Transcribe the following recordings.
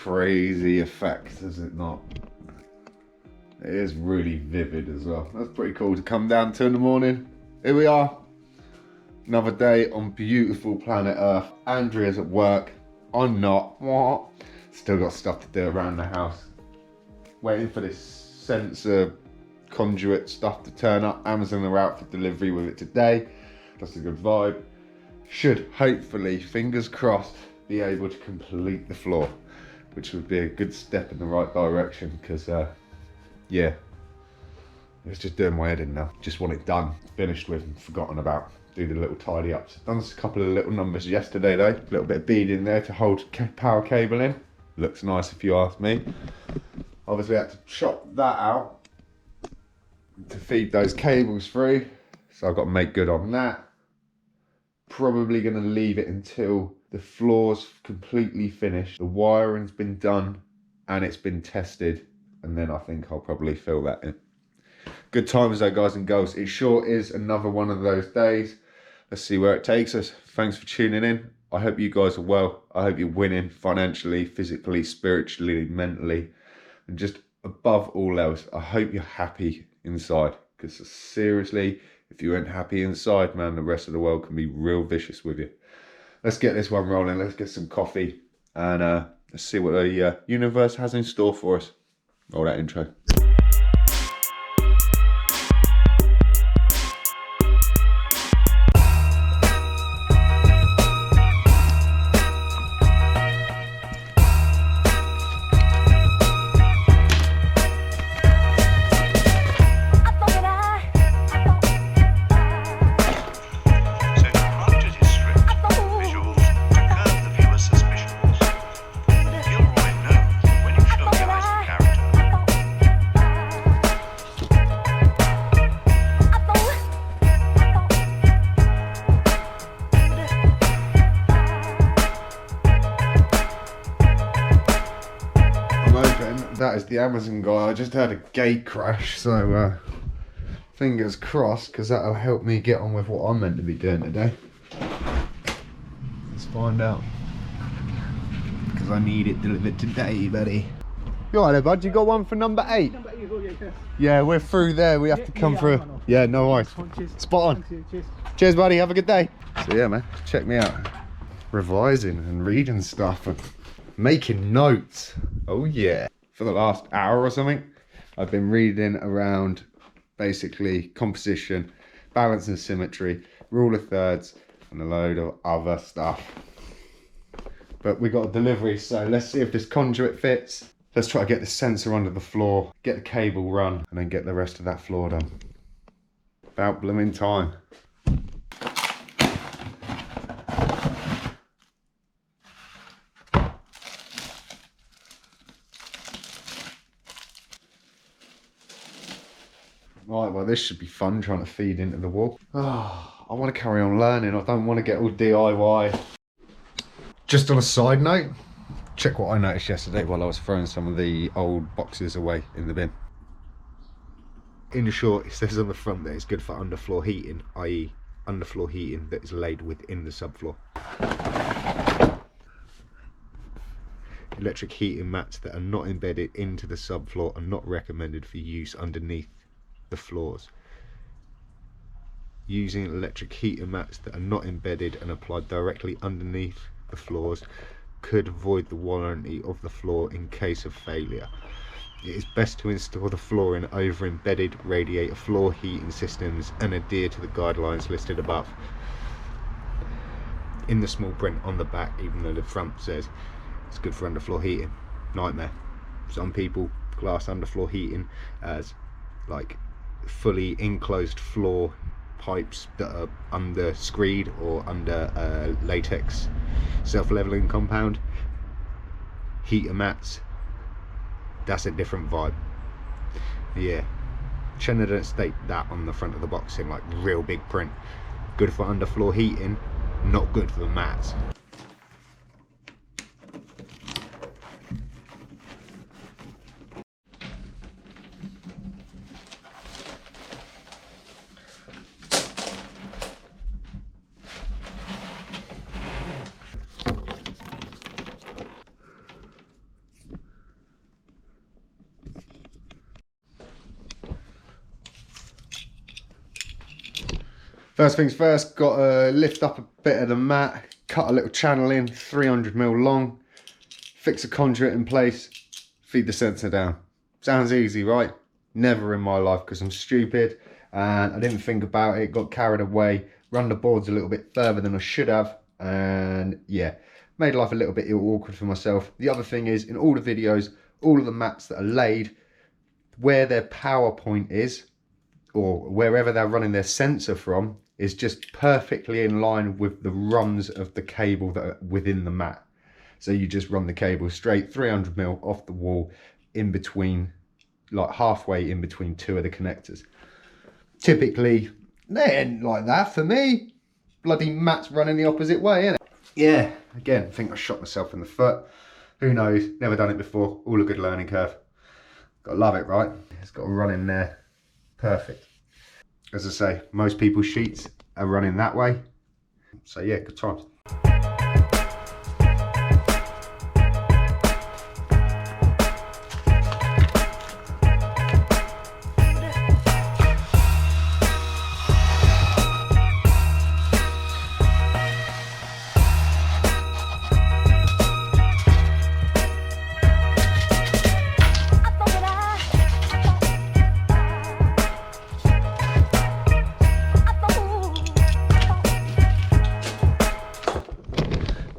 crazy effect, is it not? It is really vivid as well. That's pretty cool to come down to in the morning. Here we are. Another day on beautiful planet Earth. Andrea's at work. I'm not. What? Still got stuff to do around the house. Waiting for this sensor conduit stuff to turn up. Amazon are out for delivery with it today. That's a good vibe. Should hopefully, fingers crossed, be able to complete the floor, which would be a good step in the right direction because yeah, it's just doing my head in now. Just want it done, finished with and forgotten about. Do the little tidy ups. Done a couple of little numbers yesterday though. A little bit of bead in there to hold power cable in. Looks nice if you ask me. Obviously I had to chop that out to feed those cables through. So I've got to make good on that. Probably going to leave it until the floor's completely finished. The wiring's been done and it's been tested. And then I think I'll probably fill that in. Good times though, guys and girls. It sure is another one of those days. Let's see where it takes us. Thanks for tuning in. I hope you guys are well. I hope you're winning financially, physically, spiritually, mentally. And just above all else, I hope you're happy inside. Because seriously, if you ain't happy inside, man, the rest of the world can be real vicious with you. Let's get this one rolling. Let's get some coffee. And let's see what the universe has in store for us. Roll that intro. That is the Amazon guy. I just had a gate crash, so fingers crossed, because that'll help me get on with what I'm meant to be doing today. Let's find out. Because I need it delivered today, buddy. You alright there, bud? You got one for number 8? Number 8 as well, yeah. Yeah, we're through there. We have to come through. Yeah, no worries. Spot on. Cheers. Cheers, buddy. Have a good day. So yeah, man, check me out. Revising and reading stuff and making notes. Oh yeah. For the last hour or something, I've been reading around basically composition, balance and symmetry, rule of thirds, and a load of other stuff. But we got a delivery, so let's see if this conduit fits. Let's try to get the sensor under the floor, get the cable run, and then get the rest of that floor done. About blooming time. Right, well this should be fun trying to feed into the wall. Oh, I want to carry on learning. I don't want to get all DIY. Just on a side note, check what I noticed yesterday while I was throwing some of the old boxes away in the bin. In the short, it says on the front that it's good for underfloor heating, i.e. underfloor heating that is laid within the subfloor. Electric heating mats that are not embedded into the subfloor are not recommended for use underneath the floors. Using electric heating mats that are not embedded and applied directly underneath the floors could void the warranty of the floor in case of failure. It is best to install the flooring over embedded radiator floor heating systems and adhere to the guidelines listed above. In the small print on the back, even though the front says it's good for underfloor heating, nightmare. Some people class underfloor heating as like fully enclosed floor pipes that are under screed or under latex self-leveling compound. Heater mats, that's a different vibe. Yeah, Chenna don't state that on the front of the box in like real big print. Good for underfloor heating, not good for the mats. First things first, got to lift up a bit of the mat, cut a little channel in, 300mm long, fix a conduit in place, feed the sensor down. Sounds easy, right? Never in my life, because I'm stupid and I didn't think about it, got carried away, run the boards a little bit further than I should have, and yeah, made life a little bit awkward for myself. The other thing is, in all the videos, all of the mats that are laid, where their power point is, or wherever they're running their sensor from, is just perfectly in line with the runs of the cable that are within the mat. So you just run the cable straight 300mm off the wall, in between, like halfway in between two of the connectors. Typically, they ain't like that for me. Bloody mat's running the opposite way, innit? Yeah, again, I think I shot myself in the foot. Who knows? Never done it before. All a good learning curve. Gotta love it, right? It's got to run in there. Perfect. As I say, most people's sheets are running that way. So yeah, good times.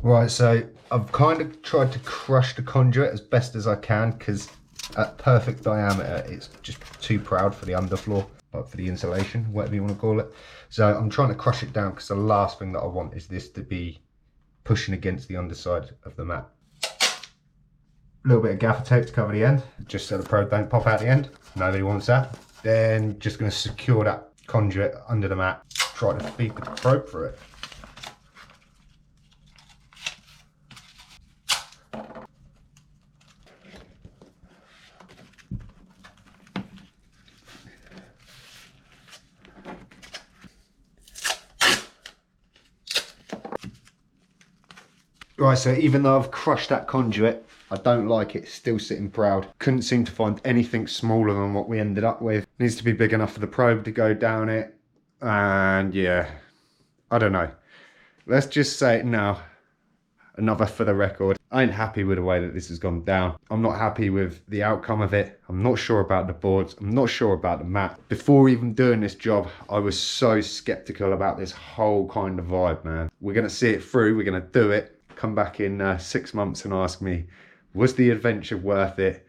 Right, so I've kind of tried to crush the conduit as best as I can, because at perfect diameter it's just too proud for the underfloor, like for the insulation, whatever you want to call it. So I'm trying to crush it down, because the last thing that I want is this to be pushing against the underside of the mat. A little bit of gaffer tape to cover the end, just so the probe don't pop out the end. Nobody wants that. Then just going to secure that conduit under the mat, try to feed the probe through it. Right, so even though I've crushed that conduit, I don't like it, still sitting proud. Couldn't seem to find anything smaller than what we ended up with. Needs to be big enough for the probe to go down it. And yeah, I don't know. Let's just say now, another for the record. I ain't happy with the way that this has gone down. I'm not happy with the outcome of it. I'm not sure about the boards. I'm not sure about the mat. Before even doing this job, I was so skeptical about this whole kind of vibe, man. We're gonna see it through, we're gonna do it. Come back in 6 months and ask me, was the adventure worth it?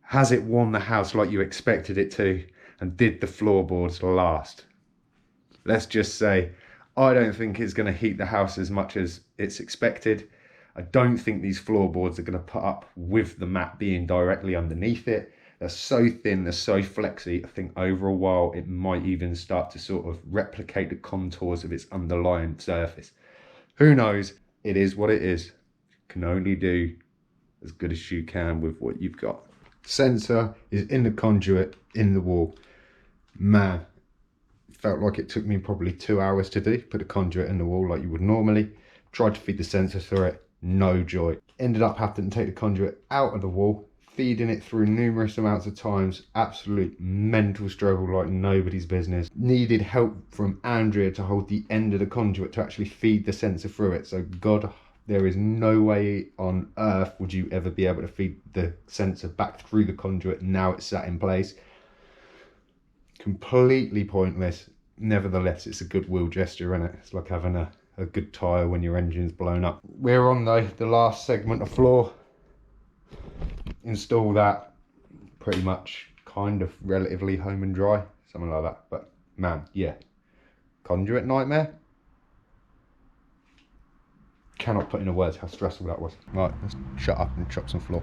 Has it warmed the house like you expected it to? And did the floorboards last? Let's just say, I don't think it's going to heat the house as much as it's expected. I don't think these floorboards are going to put up with the mat being directly underneath it. They're so thin, they're so flexy. I think over a while it might even start to sort of replicate the contours of its underlying surface. Who knows? It is what it is. You can only do as good as you can with what you've got. Sensor is in the conduit, in the wall. Man, felt like it took me probably 2 hours to do. Put a conduit in the wall like you would normally. Tried to feed the sensor through it, no joy. Ended up having to take the conduit out of the wall, feeding it through numerous amounts of times. Absolute mental struggle like nobody's business. Needed help from Andrea to hold the end of the conduit to actually feed the sensor through it. So God, there is no way on earth would you ever be able to feed the sensor back through the conduit now it's sat in place. Completely pointless. Nevertheless, it's a goodwill gesture, isn't it? It's like having a good tyre when your engine's blown up. We're on though, the last segment of floor. Install that, pretty much kind of relatively home and dry, something like that. But man, yeah, Conduit Nightmare. Cannot put into words how stressful that was. Right, let's shut up and chop some floor.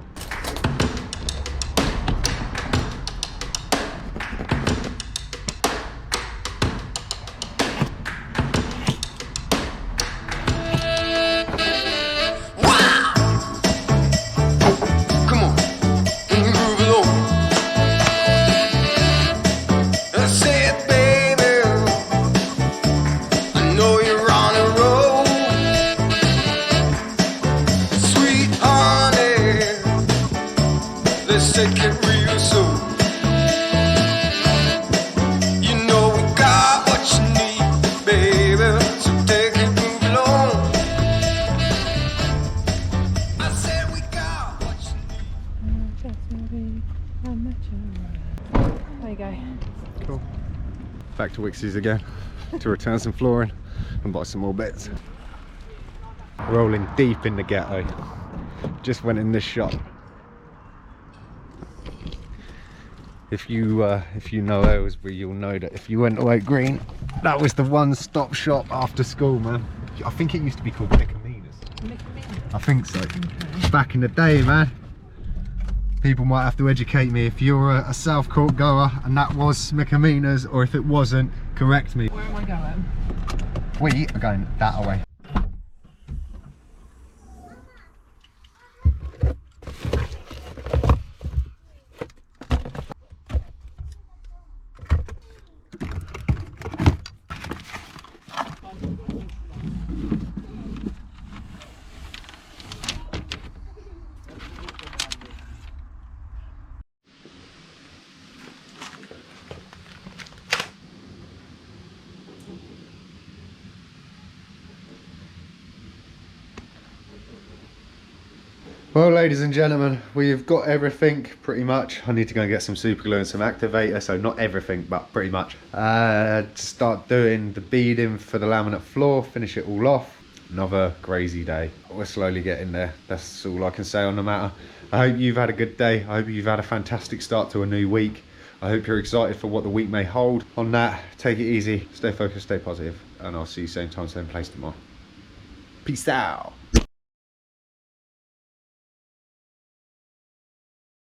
back to Wixies again to return some flooring and buy some more bits. Rolling deep in the ghetto. Just went in this shop. If you know Aylesbury, you'll know that if you went to Oak Green, that was the one-stop shop after school, man. I think it used to be called Nickomenas. I think so. Okay. Back in the day, man. People might have to educate me if you're a South Court goer and that was Nickomenas, or if it wasn't, correct me. Where am I going? We are going that way. Well, ladies and gentlemen, we've got everything pretty much. I need to go and get some super glue and some activator, so not everything, but pretty much. Start doing the beading for the laminate floor, finish it all off. Another crazy day. We're slowly getting there. That's all I can say on the matter. I hope you've had a good day. I hope you've had a fantastic start to a new week. I hope you're excited for what the week may hold. On that, take it easy, stay focused, stay positive, and I'll see you same time, same place tomorrow. Peace out.